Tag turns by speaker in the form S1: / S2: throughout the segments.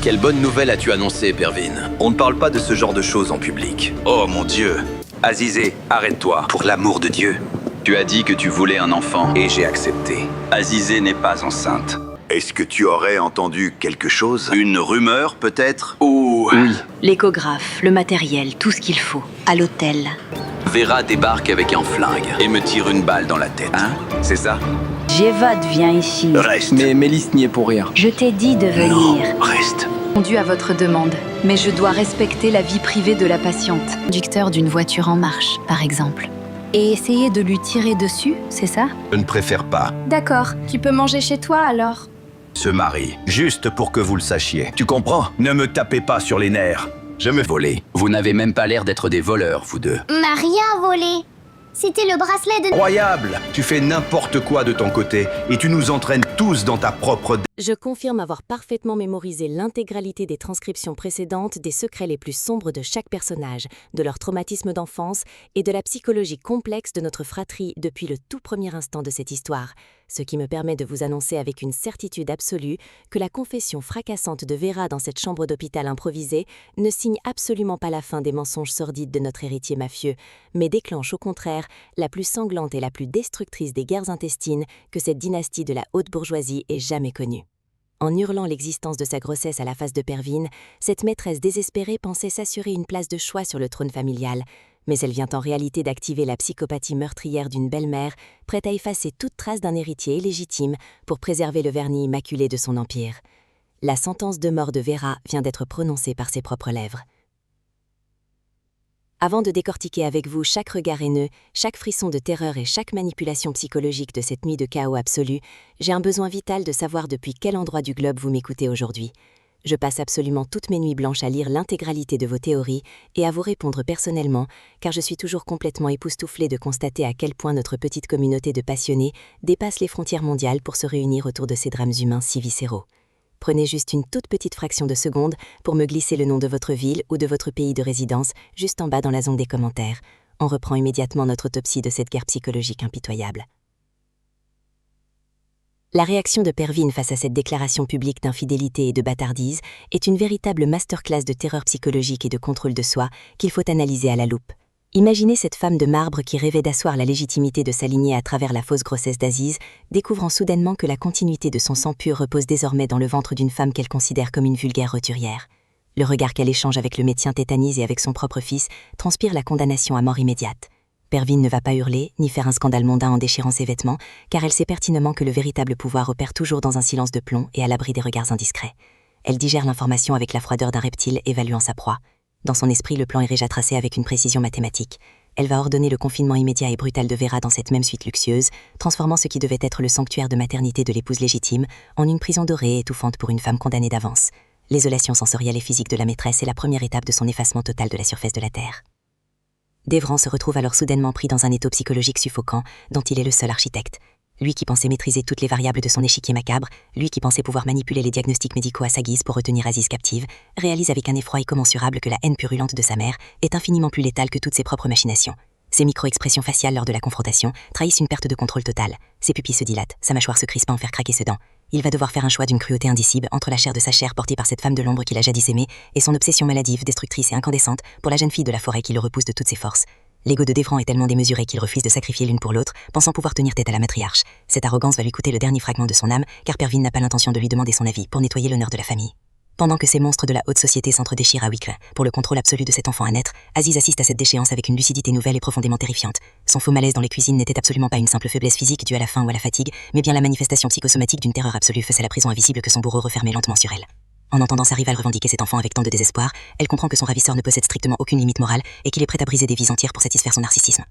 S1: Quelle bonne nouvelle as-tu annoncée, Pervin?
S2: On ne parle pas de ce genre de choses en public.
S3: Oh mon Dieu. Azizé, arrête-toi, pour l'amour de Dieu. Tu as dit que tu voulais un enfant, et j'ai accepté. Azizé n'est pas enceinte.
S4: Est-ce que tu aurais entendu quelque chose?
S3: Une rumeur, peut-être? Ou...
S5: Oui. L'échographe, le matériel, tout ce qu'il faut. À l'hôtel.
S3: Vera débarque avec un flingue et me tire une balle dans la tête. Hein? C'est ça?
S5: Jévad vient ici.
S3: Reste.
S6: Mais Mélisse n'y est pour rien.
S5: Je t'ai dit de venir.
S3: Non, reste.
S7: Répondu à votre demande, mais je dois respecter la vie privée de la patiente. Conducteur d'une voiture en marche, par exemple. Et essayer de lui tirer dessus, c'est ça?
S8: Je ne préfère pas.
S9: D'accord, tu peux manger chez toi alors.
S8: Se marie, juste pour que vous le sachiez. Tu comprends? Ne me tapez pas sur les nerfs. Je me volais.
S3: Vous n'avez même pas l'air d'être des voleurs, vous deux.
S10: On n'a rien volé. C'était le bracelet de...
S8: Incroyable! Tu fais n'importe quoi de ton côté et tu nous entraînes tous dans ta propre...
S11: Je confirme avoir parfaitement mémorisé l'intégralité des transcriptions précédentes des secrets les plus sombres de chaque personnage, de leur traumatisme d'enfance et de la psychologie complexe de notre fratrie depuis le tout premier instant de cette histoire, ce qui me permet de vous annoncer avec une certitude absolue que la confession fracassante de Vera dans cette chambre d'hôpital improvisée ne signe absolument pas la fin des mensonges sordides de notre héritier mafieux, mais déclenche au contraire la plus sanglante et la plus destructrice des guerres intestines que cette dynastie de la haute bourgeoisie ait jamais connue. En hurlant l'existence de sa grossesse à la face de Pervin, cette maîtresse désespérée pensait s'assurer une place de choix sur le trône familial, mais elle vient en réalité d'activer la psychopathie meurtrière d'une belle-mère, prête à effacer toute trace d'un héritier illégitime pour préserver le vernis immaculé de son empire. La sentence de mort de Vera vient d'être prononcée par ses propres lèvres. Avant de décortiquer avec vous chaque regard haineux, chaque frisson de terreur et chaque manipulation psychologique de cette nuit de chaos absolu, j'ai un besoin vital de savoir depuis quel endroit du globe vous m'écoutez aujourd'hui. Je passe absolument toutes mes nuits blanches à lire l'intégralité de vos théories et à vous répondre personnellement, car je suis toujours complètement époustouflée de constater à quel point notre petite communauté de passionnés dépasse les frontières mondiales pour se réunir autour de ces drames humains si viscéraux. Prenez juste une toute petite fraction de seconde pour me glisser le nom de votre ville ou de votre pays de résidence juste en bas dans la zone des commentaires. On reprend immédiatement notre autopsie de cette guerre psychologique impitoyable. La réaction de Pervin face à cette déclaration publique d'infidélité et de bâtardise est une véritable masterclass de terreur psychologique et de contrôle de soi qu'il faut analyser à la loupe. Imaginez cette femme de marbre qui rêvait d'asseoir la légitimité de sa lignée à travers la fausse grossesse d'Aziz, découvrant soudainement que la continuité de son sang pur repose désormais dans le ventre d'une femme qu'elle considère comme une vulgaire roturière. Le regard qu'elle échange avec le médecin tétanise et avec son propre fils transpire la condamnation à mort immédiate. Pervin ne va pas hurler, ni faire un scandale mondain en déchirant ses vêtements, car elle sait pertinemment que le véritable pouvoir opère toujours dans un silence de plomb et à l'abri des regards indiscrets. Elle digère l'information avec la froideur d'un reptile évaluant sa proie. Dans son esprit, le plan est déjà tracé avec une précision mathématique. Elle va ordonner le confinement immédiat et brutal de Vera dans cette même suite luxueuse, transformant ce qui devait être le sanctuaire de maternité de l'épouse légitime en une prison dorée et étouffante pour une femme condamnée d'avance. L'isolation sensorielle et physique de la maîtresse est la première étape de son effacement total de la surface de la Terre. Devran se retrouve alors soudainement pris dans un étau psychologique suffocant dont il est le seul architecte. Lui qui pensait maîtriser toutes les variables de son échiquier macabre, lui qui pensait pouvoir manipuler les diagnostics médicaux à sa guise pour retenir Aziz captive, réalise avec un effroi incommensurable que la haine purulente de sa mère est infiniment plus létale que toutes ses propres machinations. Ses micro-expressions faciales lors de la confrontation trahissent une perte de contrôle totale. Ses pupilles se dilatent, sa mâchoire se crispe à en faire craquer ses dents. Il va devoir faire un choix d'une cruauté indicible entre la chair de sa chair portée par cette femme de l'ombre qu'il a jadis aimée et son obsession maladive, destructrice et incandescente pour la jeune fille de la forêt qui le repousse de toutes ses forces. L'ego de Devran est tellement démesuré qu'il refuse de sacrifier l'une pour l'autre, pensant pouvoir tenir tête à la matriarche. Cette arrogance va lui coûter le dernier fragment de son âme, car Pervin n'a pas l'intention de lui demander son avis pour nettoyer l'honneur de la famille. Pendant que ces monstres de la haute société s'entredéchirent à huis clos pour le contrôle absolu de cet enfant à naître, Aziz assiste à cette déchéance avec une lucidité nouvelle et profondément terrifiante. Son faux malaise dans les cuisines n'était absolument pas une simple faiblesse physique due à la faim ou à la fatigue, mais bien la manifestation psychosomatique d'une terreur absolue face à la prison invisible que son bourreau refermait lentement sur elle. En entendant sa rivale revendiquer cet enfant avec tant de désespoir, elle comprend que son ravisseur ne possède strictement aucune limite morale et qu'il est prêt à briser des vies entières pour satisfaire son narcissisme.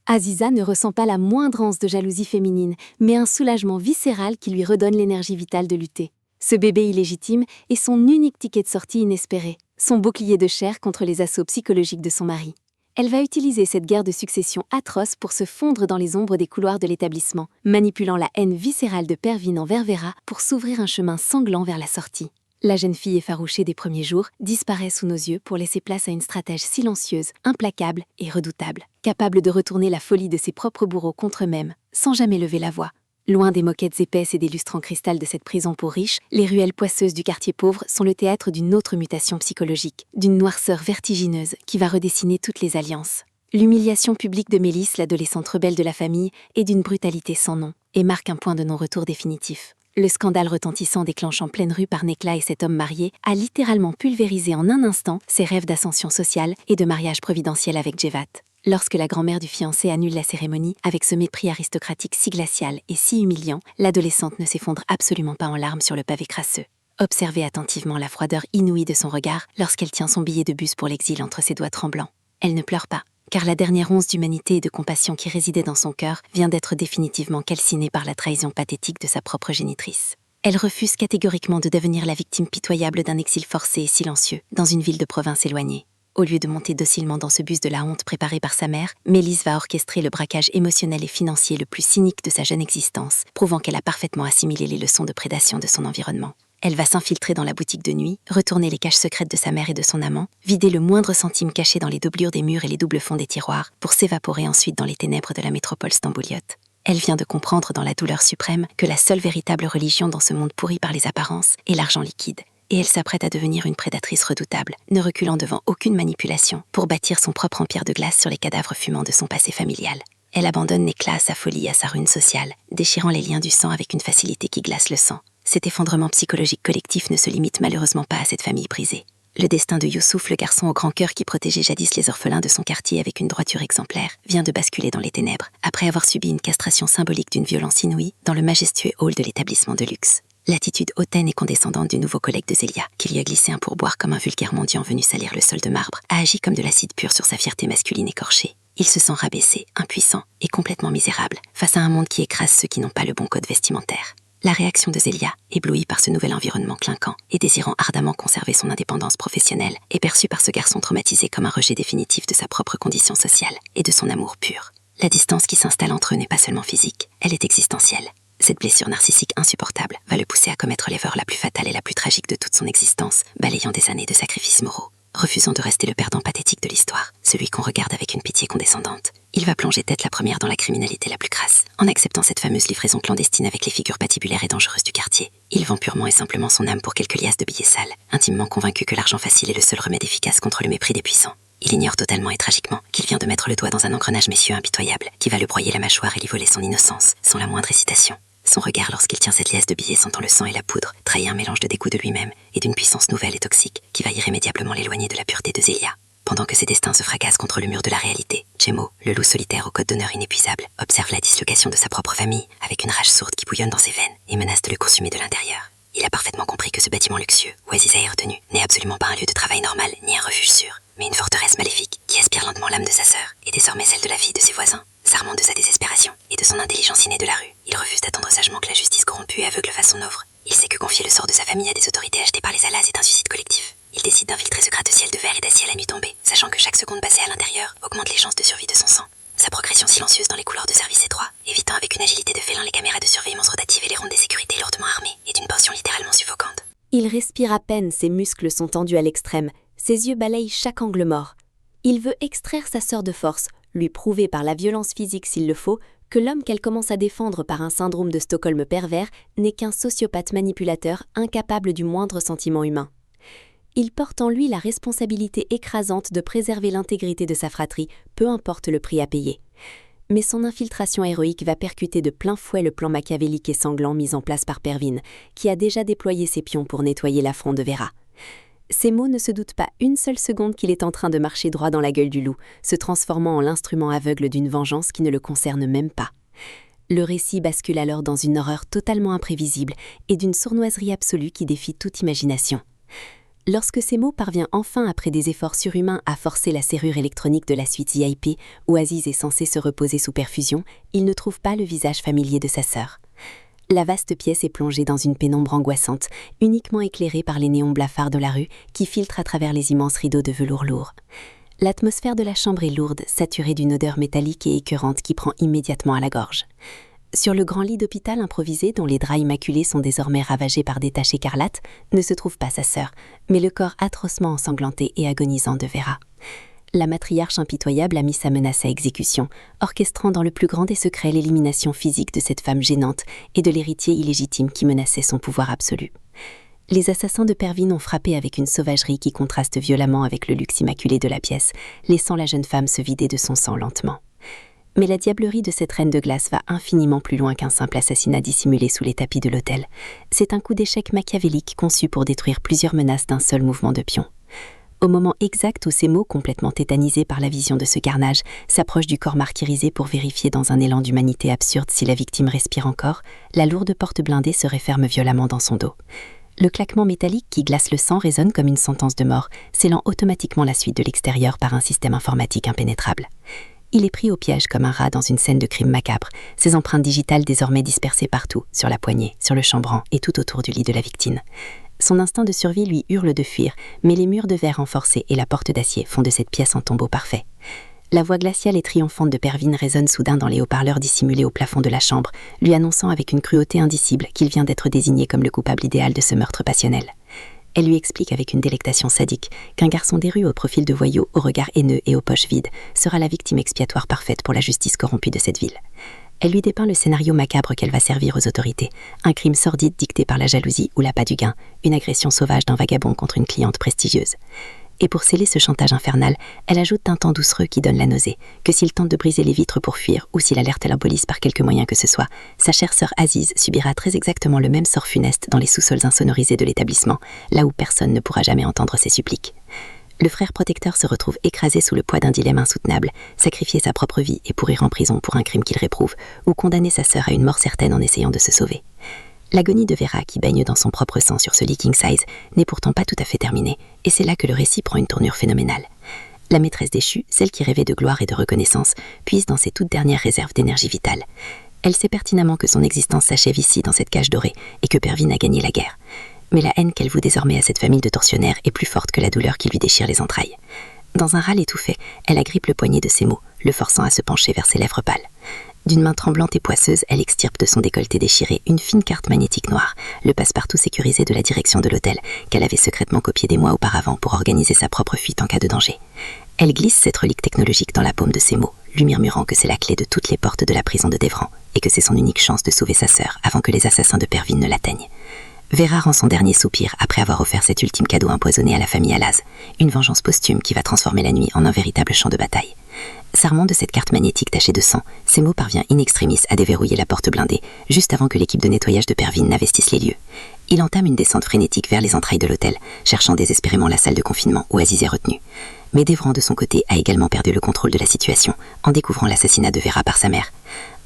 S9: Aziza ne ressent pas la moindre anse de jalousie féminine, mais un soulagement viscéral qui lui redonne l'énergie vitale de lutter. Ce bébé illégitime est son unique ticket de sortie inespéré, son bouclier de chair contre les assauts psychologiques de son mari. Elle va utiliser cette guerre de succession atroce pour se fondre dans les ombres des couloirs de l'établissement, manipulant la haine viscérale de Pervin envers Vera pour s'ouvrir un chemin sanglant vers la sortie. La jeune fille effarouchée des premiers jours disparaît sous nos yeux pour laisser place à une stratège silencieuse, implacable et redoutable, capable de retourner la folie de ses propres bourreaux contre eux-mêmes, sans jamais lever la voix. Loin des moquettes épaisses et des lustres en cristal de cette prison pour riches, les ruelles poisseuses du quartier pauvre sont le théâtre d'une autre mutation psychologique, d'une noirceur vertigineuse qui va redessiner toutes les alliances. L'humiliation publique de Mélisse, l'adolescente rebelle de la famille, est d'une brutalité sans nom et marque un point de non-retour définitif. Le scandale retentissant déclenché en pleine rue par Nekla et cet homme marié a littéralement pulvérisé en un instant ses rêves d'ascension sociale et de mariage providentiel avec Djevat. Lorsque la grand-mère du fiancé annule la cérémonie avec ce mépris aristocratique si glacial et si humiliant, l'adolescente ne s'effondre absolument pas en larmes sur le pavé crasseux. Observez attentivement la froideur inouïe de son regard lorsqu'elle tient son billet de bus pour l'exil entre ses doigts tremblants. Elle ne pleure pas, car la dernière once d'humanité et de compassion qui résidait dans son cœur vient d'être définitivement calcinée par la trahison pathétique de sa propre génitrice. Elle refuse catégoriquement de devenir la victime pitoyable d'un exil forcé et silencieux dans une ville de province éloignée. Au lieu de monter docilement dans ce bus de la honte préparé par sa mère, Mélisse va orchestrer le braquage émotionnel et financier le plus cynique de sa jeune existence, prouvant qu'elle a parfaitement assimilé les leçons de prédation de son environnement. Elle va s'infiltrer dans la boutique de nuit, retourner les caches secrètes de sa mère et de son amant, vider le moindre centime caché dans les doublures des murs et les doubles fonds des tiroirs, pour s'évaporer ensuite dans les ténèbres de la métropole stambouliote. Elle vient de comprendre dans la douleur suprême que la seule véritable religion dans ce monde pourri par les apparences est l'argent liquide. Et elle s'apprête à devenir une prédatrice redoutable, ne reculant devant aucune manipulation, pour bâtir son propre empire de glace sur les cadavres fumants de son passé familial. Elle abandonne Nekla à sa folie, à sa ruine sociale, déchirant les liens du sang avec une facilité qui glace le sang. Cet effondrement psychologique collectif ne se limite malheureusement pas à cette famille brisée. Le destin de Youssouf, le garçon au grand cœur qui protégeait jadis les orphelins de son quartier avec une droiture exemplaire, vient de basculer dans les ténèbres, après avoir subi une castration symbolique d'une violence inouïe dans le majestueux hall de l'établissement de luxe. L'attitude hautaine et condescendante du nouveau collègue de Zélia, qui lui a glissé un pourboire comme un vulgaire mendiant venu salir le sol de marbre, a agi comme de l'acide pur sur sa fierté masculine écorchée. Il se sent rabaissé, impuissant et complètement misérable, face à un monde qui écrase ceux qui n'ont pas le bon code vestimentaire. La réaction de Zélia, éblouie par ce nouvel environnement clinquant et désirant ardemment conserver son indépendance professionnelle, est perçue par ce garçon traumatisé comme un rejet définitif de sa propre condition sociale et de son amour pur. La distance qui s'installe entre eux n'est pas seulement physique, elle est existentielle. Cette blessure narcissique insupportable va le pousser à commettre l'erreur la plus fatale et la plus tragique de toute son existence, balayant des années de sacrifices moraux. Refusant de rester le perdant pathétique de l'histoire, celui qu'on regarde avec une pitié condescendante, il va plonger tête la première dans la criminalité la plus crasse. En acceptant cette fameuse livraison clandestine avec les figures patibulaires et dangereuses du quartier, il vend purement et simplement son âme pour quelques liasses de billets sales, intimement convaincu que l'argent facile est le seul remède efficace contre le mépris des puissants. Il ignore totalement et tragiquement qu'il vient de mettre le doigt dans un engrenage messieurs impitoyable qui va le broyer la mâchoire et lui voler son innocence, sans la moindre hésitation. Son regard lorsqu'il tient cette liasse de billets sentant le sang et la poudre trahit un mélange de dégoût de lui-même et d'une puissance nouvelle et toxique qui va irrémédiablement l'éloigner de la pureté de Zélia. Pendant que ses destins se fracassent contre le mur de la réalité, Jemo, le loup solitaire au code d'honneur inépuisable, observe la dislocation de sa propre famille avec une rage sourde qui bouillonne dans ses veines et menace de le consumer de l'intérieur. Il a parfaitement compris que ce bâtiment luxueux, où Aziza est retenue, n'est absolument pas un lieu de travail normal ni un refuge sûr, mais une forteresse maléfique qui aspire lentement l'âme de sa sœur et désormais celle de la fille de ses voisins. S'armant de sa désespération et de son intelligence innée de la rue, il refuse d'attendre sagement que la justice corrompue et aveugle fasse son œuvre. Il sait que confier le sort de sa famille à des autorités achetées par les Alas est un suicide collectif. Il décide d'infiltrer ce gratte-ciel de verre et d'acier à la nuit tombée, sachant que chaque seconde passée à l'intérieur augmente les chances de survie de son sang. Sa progression silencieuse dans les couloirs de service étroits, évitant avec une agilité de félin les caméras de surveillance rotatives et les rondes des sécurités lourdement armées, est une portion littéralement suffocante.
S11: Il respire à peine, ses muscles sont tendus à l'extrême, ses yeux balayent chaque angle mort. Il veut extraire sa sœur de force, lui prouver par la violence physique s'il le faut, que l'homme qu'elle commence à défendre par un syndrome de Stockholm pervers n'est qu'un sociopathe manipulateur incapable du moindre sentiment humain. Il porte en lui la responsabilité écrasante de préserver l'intégrité de sa fratrie, peu importe le prix à payer. Mais son infiltration héroïque va percuter de plein fouet le plan machiavélique et sanglant mis en place par Pervin, qui a déjà déployé ses pions pour nettoyer l'affront de Vera. Ces mots ne se doutent pas une seule seconde qu'il est en train de marcher droit dans la gueule du loup, se transformant en l'instrument aveugle d'une vengeance qui ne le concerne même pas. Le récit bascule alors dans une horreur totalement imprévisible et d'une sournoiserie absolue qui défie toute imagination. Lorsque Semo parvient enfin après des efforts surhumains à forcer la serrure électronique de la suite VIP, où Aziz est censé se reposer sous perfusion, il ne trouve pas le visage familier de sa sœur. La vaste pièce est plongée dans une pénombre angoissante, uniquement éclairée par les néons blafards de la rue qui filtrent à travers les immenses rideaux de velours lourd. L'atmosphère de la chambre est lourde, saturée d'une odeur métallique et écœurante qui prend immédiatement à la gorge. Sur le grand lit d'hôpital improvisé, dont les draps immaculés sont désormais ravagés par des taches écarlates, ne se trouve pas sa sœur, mais le corps atrocement ensanglanté et agonisant de Vera. La matriarche impitoyable a mis sa menace à exécution, orchestrant dans le plus grand des secrets l'élimination physique de cette femme gênante et de l'héritier illégitime qui menaçait son pouvoir absolu. Les assassins de Pervin ont frappé avec une sauvagerie qui contraste violemment avec le luxe immaculé de la pièce, laissant la jeune femme se vider de son sang lentement. Mais la diablerie de cette reine de glace va infiniment plus loin qu'un simple assassinat dissimulé sous les tapis de l'hôtel. C'est un coup d'échec machiavélique conçu pour détruire plusieurs menaces d'un seul mouvement de pion. Au moment exact où ces mots, complètement tétanisés par la vision de ce carnage, s'approchent du corps martyrisé pour vérifier dans un élan d'humanité absurde si la victime respire encore, la lourde porte blindée se referme violemment dans son dos. Le claquement métallique qui glace le sang résonne comme une sentence de mort, scellant automatiquement la suite de l'extérieur par un système informatique impénétrable. Il est pris au piège comme un rat dans une scène de crime macabre, ses empreintes digitales désormais dispersées partout, sur la poignée, sur le chambranle et tout autour du lit de la victime. Son instinct de survie lui hurle de fuir, mais les murs de verre renforcés et la porte d'acier font de cette pièce un tombeau parfait. La voix glaciale et triomphante de Pervin résonne soudain dans les haut-parleurs dissimulés au plafond de la chambre, lui annonçant avec une cruauté indicible qu'il vient d'être désigné comme le coupable idéal de ce meurtre passionnel. Elle lui explique avec une délectation sadique qu'un garçon des rues au profil de voyou, au regard haineux et aux poches vides, sera la victime expiatoire parfaite pour la justice corrompue de cette ville. Elle lui dépeint le scénario macabre qu'elle va servir aux autorités, un crime sordide dicté par la jalousie ou l'appât du gain, une agression sauvage d'un vagabond contre une cliente prestigieuse. Et pour sceller ce chantage infernal, elle ajoute d'un ton doucereux qui donne la nausée, que s'il tente de briser les vitres pour fuir ou s'il alerte la police par quelque moyen que ce soit, sa chère sœur Aziz subira très exactement le même sort funeste dans les sous-sols insonorisés de l'établissement, là où personne ne pourra jamais entendre ses suppliques. Le frère protecteur se retrouve écrasé sous le poids d'un dilemme insoutenable, sacrifier sa propre vie et pourrir en prison pour un crime qu'il réprouve, ou condamner sa sœur à une mort certaine en essayant de se sauver. L'agonie de Vera, qui baigne dans son propre sang sur ce lit king size, n'est pourtant pas tout à fait terminée, et c'est là que le récit prend une tournure phénoménale. La maîtresse déchue, celle qui rêvait de gloire et de reconnaissance, puise dans ses toutes dernières réserves d'énergie vitale. Elle sait pertinemment que son existence s'achève ici, dans cette cage dorée, et que Pervin a gagné la guerre. Mais la haine qu'elle voue désormais à cette famille de tortionnaires est plus forte que la douleur qui lui déchire les entrailles. Dans un râle étouffé, elle agrippe le poignet de ses mots, le forçant à se pencher vers ses lèvres pâles. D'une main tremblante et poisseuse, elle extirpe de son décolleté déchiré une fine carte magnétique noire, le passe-partout sécurisé de la direction de l'hôtel, qu'elle avait secrètement copié des mois auparavant pour organiser sa propre fuite en cas de danger. Elle glisse cette relique technologique dans la paume de ses mots, lui murmurant que c'est la clé de toutes les portes de la prison de Devran, et que c'est son unique chance de sauver sa sœur avant que les assassins de Pervin ne l'atteignent. Vera rend son dernier soupir après avoir offert cet ultime cadeau empoisonné à la famille Alaz, une vengeance posthume qui va transformer la nuit en un véritable champ de bataille. S'armant de cette carte magnétique tachée de sang, Semo parvient in extremis à déverrouiller la porte blindée, juste avant que l'équipe de nettoyage de Pervin n'investisse les lieux. Il entame une descente frénétique vers les entrailles de l'hôtel, cherchant désespérément la salle de confinement où Aziz est retenu. Mais Devran, de son côté, a également perdu le contrôle de la situation, en découvrant l'assassinat de Vera par sa mère.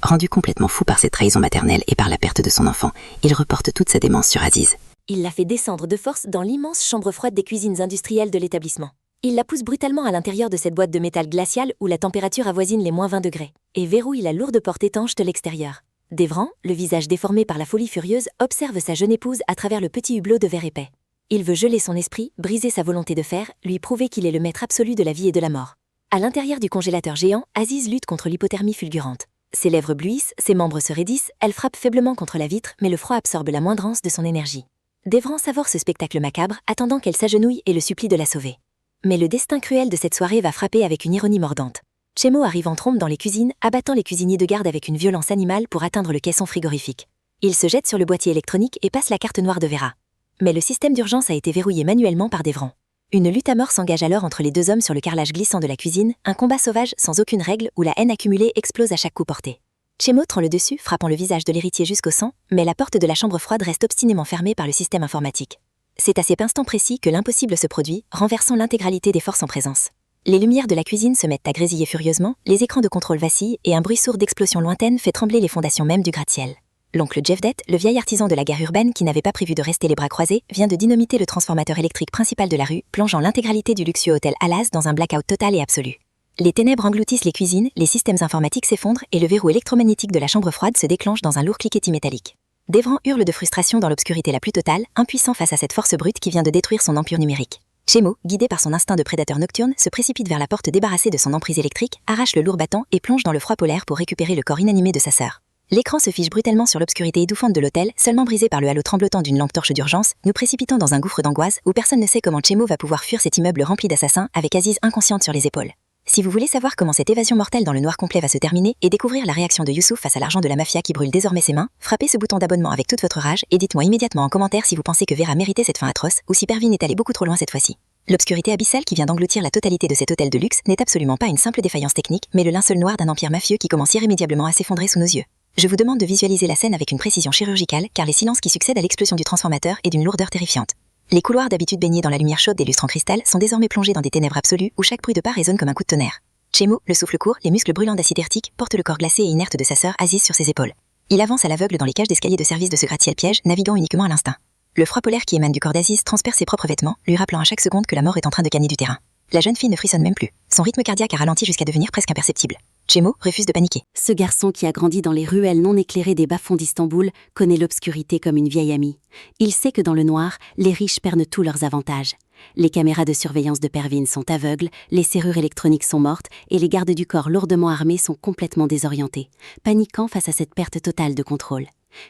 S11: Rendu complètement fou par cette trahison maternelle et par la perte de son enfant, il reporte toute sa démence sur Aziz.
S6: Il la fait descendre de force dans l'immense chambre froide des cuisines industrielles de l'établissement. Il la pousse brutalement à l'intérieur de cette boîte de métal glacial où la température avoisine les moins 20 degrés, et verrouille la lourde porte étanche de l'extérieur. Devran, le visage déformé par la folie furieuse, observe sa jeune épouse à travers le petit hublot de verre épais. Il veut geler son esprit, briser sa volonté de fer, lui prouver qu'il est le maître absolu de la vie et de la mort. À l'intérieur du congélateur géant, Aziz lutte contre l'hypothermie fulgurante. Ses lèvres bluissent, ses membres se raidissent, elle frappe faiblement contre la vitre, mais le froid absorbe la moindre once de son énergie. Devran savore ce spectacle macabre, attendant qu'elle s'agenouille et le supplie de la sauver. Mais le destin cruel de cette soirée va frapper avec une ironie mordante. Chemo arrive en trombe dans les cuisines, abattant les cuisiniers de garde avec une violence animale pour atteindre le caisson frigorifique. Il se jette sur le boîtier électronique et passe la carte noire de Vera. Mais le système d'urgence a été verrouillé manuellement par Devran. Une lutte à mort s'engage alors entre les deux hommes sur le carrelage glissant de la cuisine, un combat sauvage sans aucune règle où la haine accumulée explose à chaque coup porté. Chemo prend le dessus, frappant le visage de l'héritier jusqu'au sang, mais la porte de la chambre froide reste obstinément fermée par le système informatique. C'est à cet instant précis que l'impossible se produit, renversant l'intégralité des forces en présence. Les lumières de la cuisine se mettent à grésiller furieusement, les écrans de contrôle vacillent et un bruit sourd d'explosion lointaine fait trembler les fondations mêmes du gratte-ciel. L'oncle Jevdet, le vieil artisan de la guerre urbaine qui n'avait pas prévu de rester les bras croisés, vient de dynamiter le transformateur électrique principal de la rue, plongeant l'intégralité du luxueux hôtel Alaz dans un blackout total et absolu. Les ténèbres engloutissent les cuisines, les systèmes informatiques s'effondrent et le verrou électromagnétique de la chambre froide se déclenche dans un lourd cliquetis métallique. Devran hurle de frustration dans l'obscurité la plus totale, impuissant face à cette force brute qui vient de détruire son empire numérique. Chemo, guidé par son instinct de prédateur nocturne, se précipite vers la porte débarrassée de son emprise électrique, arrache le lourd battant et plonge dans le froid polaire pour récupérer le corps inanimé de sa sœur.
S11: L'écran se fiche brutalement sur l'obscurité étouffante de l'hôtel, seulement brisée par le halo tremblotant d'une lampe torche d'urgence, nous précipitant dans un gouffre d'angoisse où personne ne sait comment Chemo va pouvoir fuir cet immeuble rempli d'assassins avec Aziz inconsciente sur les épaules. Si vous voulez savoir comment cette évasion mortelle dans le noir complet va se terminer et découvrir la réaction de Youssouf face à l'argent de la mafia qui brûle désormais ses mains, frappez ce bouton d'abonnement avec toute votre rage et dites-moi immédiatement en commentaire si vous pensez que Vera méritait cette fin atroce ou si Pervin est allé beaucoup trop loin cette fois-ci. L'obscurité abyssale qui vient d'engloutir la totalité de cet hôtel de luxe n'est absolument pas une simple défaillance technique, mais le linceul noir d'un empire mafieux qui commence irrémédiablement à s'effondrer sous nos yeux. Je vous demande de visualiser la scène avec une précision chirurgicale, car les silences qui succèdent à l'explosion du transformateur est d'une lourdeur terrifiante. Les couloirs d'habitude baignés dans la lumière chaude des lustres en cristal sont désormais plongés dans des ténèbres absolues où chaque bruit de pas résonne comme un coup de tonnerre. Chemo, le souffle court, les muscles brûlants d'acide ertique, porte le corps glacé et inerte de sa sœur Aziz sur ses épaules. Il avance à l'aveugle dans les cages d'escalier de service de ce gratte-ciel piège, naviguant uniquement à l'instinct. Le froid polaire qui émane du corps d'Aziz transperce ses propres vêtements, lui rappelant à chaque seconde que la mort est en train de gagner du terrain. La jeune fille ne frissonne même plus. Son rythme cardiaque a ralenti jusqu'à devenir presque imperceptible. Chemo refuse de paniquer.
S12: Ce garçon qui a grandi dans les ruelles non éclairées des bas-fonds d'Istanbul connaît l'obscurité comme une vieille amie. Il sait que dans le noir, les riches perdent tous leurs avantages. Les caméras de surveillance de Pervin sont aveugles, les serrures électroniques sont mortes et les gardes du corps lourdement armés sont complètement désorientés, paniquant face à cette perte totale de contrôle.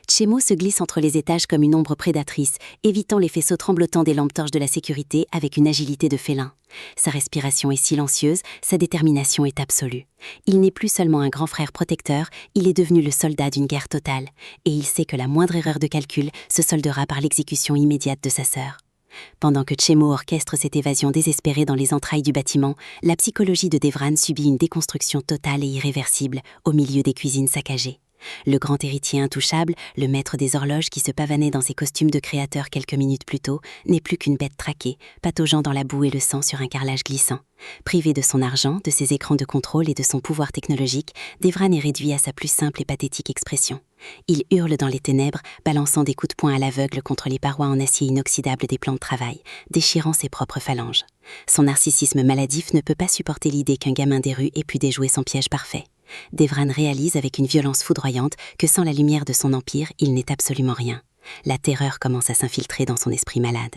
S12: Chemo se glisse entre les étages comme une ombre prédatrice, évitant les faisceaux tremblotants des lampes torches de la sécurité avec une agilité de félin. Sa respiration est silencieuse, sa détermination est absolue. Il n'est plus seulement un grand frère protecteur, il est devenu le soldat d'une guerre totale, et il sait que la moindre erreur de calcul se soldera par l'exécution immédiate de sa sœur. Pendant que Chemo orchestre cette évasion désespérée dans les entrailles du bâtiment, la psychologie de Devran subit une déconstruction totale et irréversible au milieu des cuisines saccagées. Le grand héritier intouchable, le maître des horloges qui se pavanait dans ses costumes de créateur quelques minutes plus tôt, n'est plus qu'une bête traquée, pataugeant dans la boue et le sang sur un carrelage glissant. Privé de son argent, de ses écrans de contrôle et de son pouvoir technologique, Devran est réduit à sa plus simple et pathétique expression. Il hurle dans les ténèbres, balançant des coups de poing à l'aveugle contre les parois en acier inoxydable des plans de travail, déchirant ses propres phalanges. Son narcissisme maladif ne peut pas supporter l'idée qu'un gamin des rues ait pu déjouer son piège parfait. Devran réalise avec une violence foudroyante que sans la lumière de son empire, il n'est absolument rien. La terreur commence à s'infiltrer dans son esprit malade.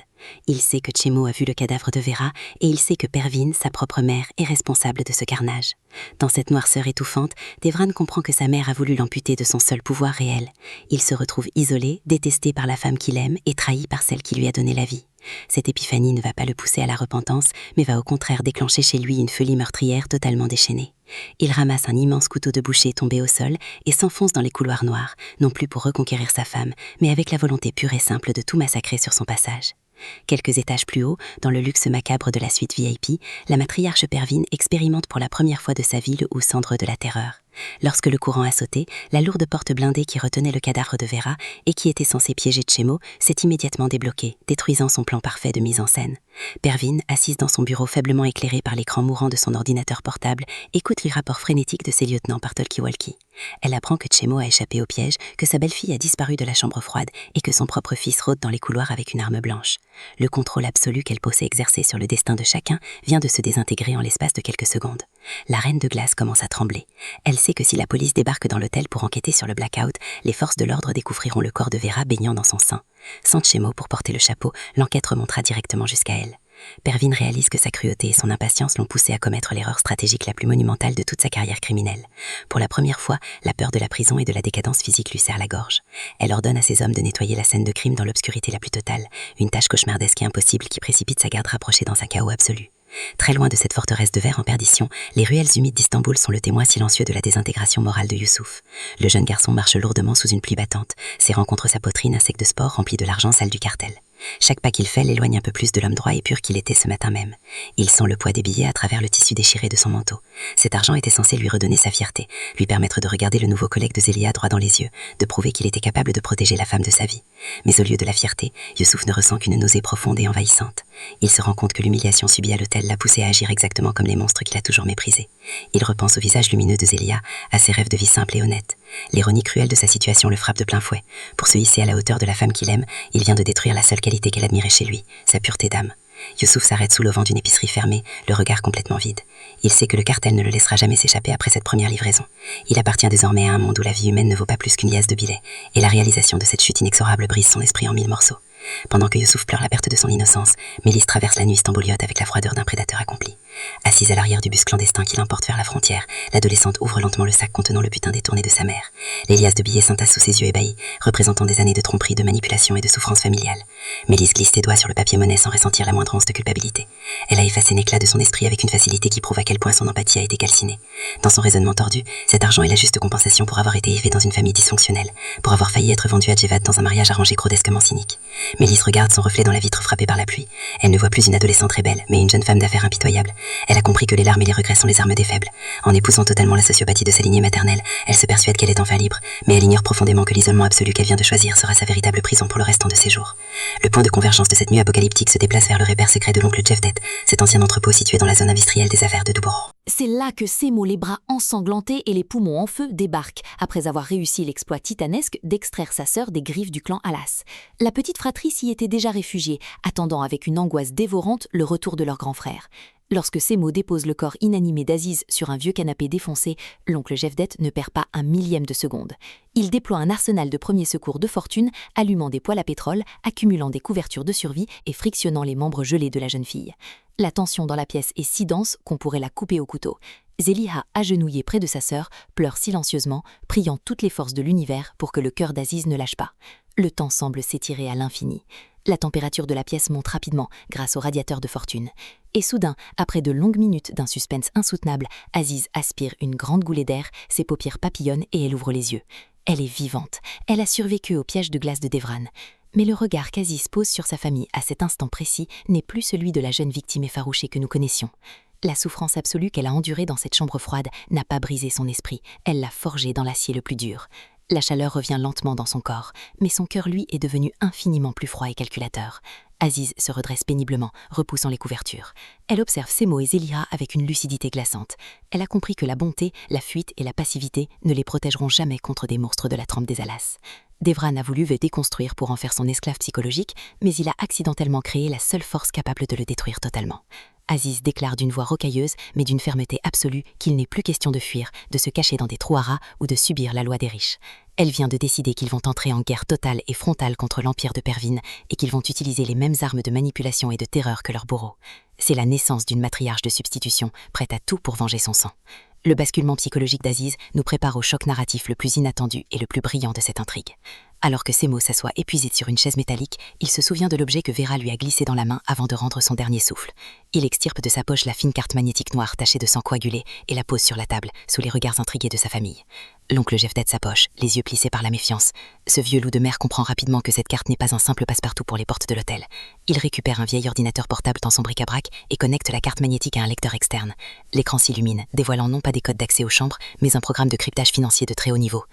S12: Il sait que Chemo a vu le cadavre de Vera et il sait que Pervin, sa propre mère, est responsable de ce carnage. Dans cette noirceur étouffante, Devran comprend que sa mère a voulu l'amputer de son seul pouvoir réel. Il se retrouve isolé, détesté par la femme qu'il aime et trahi par celle qui lui a donné la vie. Cette épiphanie ne va pas le pousser à la repentance, mais va au contraire déclencher chez lui une folie meurtrière totalement déchaînée. Il ramasse un immense couteau de boucher tombé au sol et s'enfonce dans les couloirs noirs, non plus pour reconquérir sa femme, mais avec la volonté pure et simple de tout massacrer sur son passage. Quelques étages plus haut, dans le luxe macabre de la suite VIP, la matriarche Pervin expérimente pour la première fois de sa vie le houx-cendre de la terreur. Lorsque le courant a sauté, la lourde porte blindée qui retenait le cadavre de Vera et qui était censée piéger Chemo s'est immédiatement débloquée, détruisant son plan parfait de mise en scène. Pervin, assise dans son bureau faiblement éclairé par l'écran mourant de son ordinateur portable, écoute les rapports frénétiques de ses lieutenants par talkie-walkie. Elle apprend que Chemo a échappé au piège, que sa belle-fille a disparu de la chambre froide et que son propre fils rôde dans les couloirs avec une arme blanche. Le contrôle absolu qu'elle pensait exercer sur le destin de chacun vient de se désintégrer en l'espace de quelques secondes. La reine de glace commence à trembler. Elle sait que si la police débarque dans l'hôtel pour enquêter sur le blackout, les forces de l'ordre découvriront le corps de Vera baignant dans son sang. Sans Chemo pour porter le chapeau, l'enquête remontera directement jusqu'à elle. Pervin réalise que sa cruauté et son impatience l'ont poussé à commettre l'erreur stratégique la plus monumentale de toute sa carrière criminelle. Pour la première fois, la peur de la prison et de la décadence physique lui serre la gorge. Elle ordonne à ses hommes de nettoyer la scène de crime dans l'obscurité la plus totale, une tâche cauchemardesque et impossible qui précipite sa garde rapprochée dans un chaos absolu. Très loin de cette forteresse de verre en perdition, les ruelles humides d'Istanbul sont le témoin silencieux de la désintégration morale de Youssouf. Le jeune garçon marche lourdement sous une pluie battante, serrant contre sa poitrine un sac de sport rempli de l'argent sale du cartel. Chaque pas qu'il fait l'éloigne un peu plus de l'homme droit et pur qu'il était ce matin même. Il sent le poids des billets à travers le tissu déchiré de son manteau. Cet argent était censé lui redonner sa fierté, lui permettre de regarder le nouveau collègue de Zélia droit dans les yeux, de prouver qu'il était capable de protéger la femme de sa vie. Mais au lieu de la fierté, Youssouf ne ressent qu'une nausée profonde et envahissante. Il se rend compte que l'humiliation subie à l'hôtel l'a poussé à agir exactement comme les monstres qu'il a toujours méprisés. Il repense au visage lumineux de Zélia, à ses rêves de vie simple et honnête. L'ironie cruelle de sa situation le frappe de plein fouet. Pour se hisser à la hauteur de la femme qu'il aime, il vient de détruire la seule qualité qu'elle admirait chez lui, sa pureté d'âme. Youssouf s'arrête sous l'auvent d'une épicerie fermée, le regard complètement vide. Il sait que le cartel ne le laissera jamais s'échapper après cette première livraison. Il appartient désormais à un monde où la vie humaine ne vaut pas plus qu'une liasse de billets, et la réalisation de cette chute inexorable brise son esprit en 1000 morceaux. Pendant que Youssouf pleure la perte de son innocence, Mélis traverse la nuit stamboliote avec la froideur d'un prédateur accompli.
S11: Assise à l'arrière du bus clandestin qui l'emporte vers la frontière, l'adolescente ouvre lentement le sac contenant le butin détourné de sa mère. Les liasses de billets s'entassent sous ses yeux ébahis, représentant des années de tromperie, de manipulation et de souffrance familiale. Mélisse glisse ses doigts sur le papier-monnaie sans ressentir la moindre once de culpabilité. Elle a effacé un éclat de son esprit avec une facilité qui prouve à quel point son empathie a été calcinée. Dans son raisonnement tordu, cet argent est la juste compensation pour avoir été élevé dans une famille dysfonctionnelle, pour avoir failli être vendu à Djevad dans un mariage arrangé grotesquement cynique. Mélisse regarde son reflet dans la vitre frappée par la pluie. Elle ne voit plus une adolescente rebelle, mais une jeune femme d'affaires impitoyable. Elle a compris que les larmes et les regrets sont les armes des faibles. En épousant totalement la sociopathie de sa lignée maternelle, elle se persuade qu'elle est enfin libre, mais elle ignore profondément que l'isolement absolu qu'elle vient de choisir sera sa véritable prison pour le restant de ses jours. Le point de convergence de cette nuit apocalyptique se déplace vers le repère secret de l'oncle Jevdet, cet ancien entrepôt situé dans la zone industrielle des affaires de Duboro.
S6: C'est là que Semo, les bras ensanglantés et les poumons en feu, débarque, après avoir réussi l'exploit titanesque d'extraire sa sœur des griffes du clan Alas. La petite fratrie s'y était déjà réfugiée, attendant avec une angoisse dévorante le retour de leur grand frère. Lorsque Semo dépose le corps inanimé d'Aziz sur un vieux canapé défoncé, l'oncle Jevdet ne perd pas un millième de seconde. Il déploie un arsenal de premiers secours de fortune, allumant des poêles à pétrole, accumulant des couvertures de survie et frictionnant les membres gelés de la jeune fille. La tension dans la pièce est si dense qu'on pourrait la couper au couteau. Zeliha, agenouillée près de sa sœur, pleure silencieusement, priant toutes les forces de l'univers pour que le cœur d'Aziz ne lâche pas. Le temps semble s'étirer à l'infini. La température de la pièce monte rapidement grâce au radiateur de fortune. Et soudain, après de longues minutes d'un suspense insoutenable, Aziz aspire une grande goulée d'air, ses paupières papillonnent et elle ouvre les yeux. Elle est vivante. Elle a survécu au piège de glace de Devran. Mais le regard qu'Aziz pose sur sa famille à cet instant précis n'est plus celui de la jeune victime effarouchée que nous connaissions. La souffrance absolue qu'elle a endurée dans cette chambre froide n'a pas brisé son esprit, elle l'a forgé dans l'acier le plus dur. La chaleur revient lentement dans son corps, mais son cœur, lui, est devenu infiniment plus froid et calculateur. Aziz se redresse péniblement, repoussant les couvertures. Elle observe Semo et Zeliha avec une lucidité glaçante. Elle a compris que la bonté, la fuite et la passivité ne les protégeront jamais contre des monstres de la trempe des Alas. Devran a voulu le déconstruire pour en faire son esclave psychologique, mais il a accidentellement créé la seule force capable de le détruire totalement. Aziz déclare d'une voix rocailleuse, mais d'une fermeté absolue, qu'il n'est plus question de fuir, de se cacher dans des trous à rats ou de subir la loi des riches. Elle vient de décider qu'ils vont entrer en guerre totale et frontale contre l'empire de Pervin et qu'ils vont utiliser les mêmes armes de manipulation et de terreur que leurs bourreaux. C'est la naissance d'une matriarche de substitution, prête à tout pour venger son sang. Le basculement psychologique d'Aziz nous prépare au choc narratif le plus inattendu et le plus brillant de cette intrigue. Alors que Semo s'assoit épuisé sur une chaise métallique, il se souvient de l'objet que Vera lui a glissé dans la main avant de rendre son dernier souffle. Il extirpe de sa poche la fine carte magnétique noire tachée de sang coagulé et la pose sur la table, sous les regards intrigués de sa famille. L'oncle Jevdet s'approche, les yeux plissés par la méfiance. Ce vieux loup de mer comprend rapidement que cette carte n'est pas un simple passe-partout pour les portes de l'hôtel. Il récupère un vieil ordinateur portable dans son bric-à-brac et connecte la carte magnétique à un lecteur externe. L'écran s'illumine, dévoilant non pas des codes d'accès aux chambres, mais un programme de cryptage financier de très haut niveau.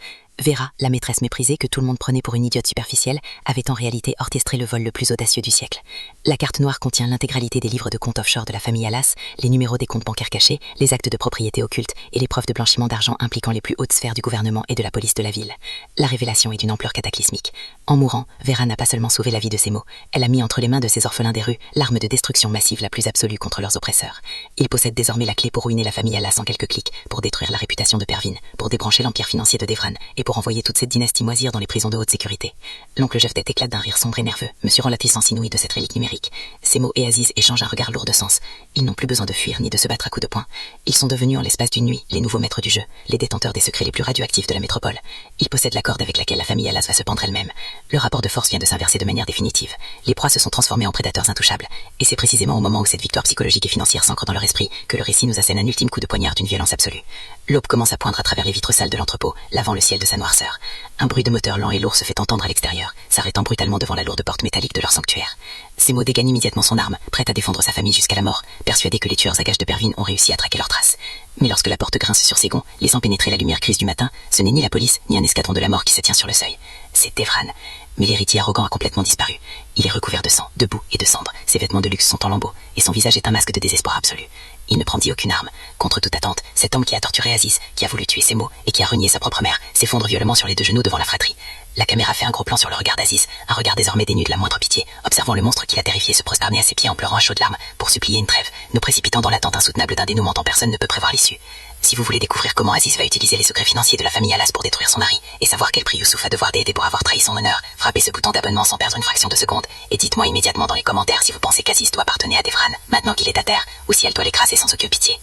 S6: Vera, la maîtresse méprisée que tout le monde prenait pour une idiote superficielle, avait en réalité orchestré le vol le plus audacieux du siècle. La carte noire contient l'intégralité des livres de comptes offshore de la famille Alas, les numéros des comptes bancaires cachés, les actes de propriété occulte et les preuves de blanchiment d'argent impliquant les plus hautes sphères du gouvernement et de la police de la ville. La révélation est d'une ampleur cataclysmique. En mourant, Vera n'a pas seulement sauvé la vie de Semo, elle a mis entre les mains de ces orphelins des rues l'arme de destruction massive la plus absolue contre leurs oppresseurs. Ils possèdent désormais la clé pour ruiner la famille Alas en quelques clics, pour détruire la réputation de Pervin, pour débrancher l'empire financier de Devran et pour envoyer toute cette dynastie moisir dans les prisons de haute sécurité. L'oncle Jevdet éclate d'un rire sombre et nerveux, mesurant la puissance inouïe de cette relique numérique. Semo et Aziz échangent un regard lourd de sens. Ils n'ont plus besoin de fuir ni de se battre à coups de poing. Ils sont devenus en l'espace d'une nuit les nouveaux maîtres du jeu, les détenteurs des secrets les plus radioactifs de la métropole. Ils possèdent la corde avec laquelle la famille Alas va se pendre elle-même. Le rapport de force vient de s'inverser de manière définitive. Les proies se sont transformées en prédateurs intouchables. Et c'est précisément au moment où cette victoire psychologique et financière s'ancre dans leur esprit que le récit nous assène un ultime coup de poignard d'une violence absolue. L'aube commence à poindre à travers les vitres sales de l'entrepôt, lavant le ciel de sa noirceur. Un bruit de moteur lent et lourd se fait entendre à l'extérieur, s'arrêtant brutalement devant la lourde porte métallique de leur sanctuaire. Semo dégaine immédiatement son arme, prête à défendre sa famille jusqu'à la mort, persuadé que les tueurs à gages de Pervin ont réussi à traquer leurs traces. Mais lorsque la porte grince sur ses gonds, laissant pénétrer la lumière grise du matin, ce n'est ni la police, ni un escadron de la mort qui se tient sur le seuil. C'est Devran. Mais l'héritier arrogant a complètement disparu. Il est recouvert de sang, de boue et de cendres, ses vêtements de luxe sont en lambeaux, et son visage est un masque de désespoir absolu. Il ne brandit aucune arme. Contre toute attente, cet homme qui a torturé Aziz, qui a voulu tuer Semo et qui a renié sa propre mère, s'effondre violemment sur les deux genoux devant la fratrie. La caméra fait un gros plan sur le regard d'Aziz, un regard désormais dénu de la moindre pitié, observant le monstre qui l'a terrifié se prosterner à ses pieds en pleurant à chaudes larmes pour supplier une trêve, nous précipitant dans l'attente insoutenable d'un dénouement dont personne ne peut prévoir l'issue.
S11: Si vous voulez découvrir comment Aziz va utiliser les secrets financiers de la famille Alas pour détruire son mari, et savoir quel prix Youssouf va devoir d'aider pour avoir trahi son honneur, frappez ce bouton d'abonnement sans perdre une fraction de seconde, et dites-moi immédiatement dans les commentaires si vous pensez qu'Aziz doit pardonner à Devran, maintenant qu'il est à terre, ou si elle doit l'écraser sans aucune pitié.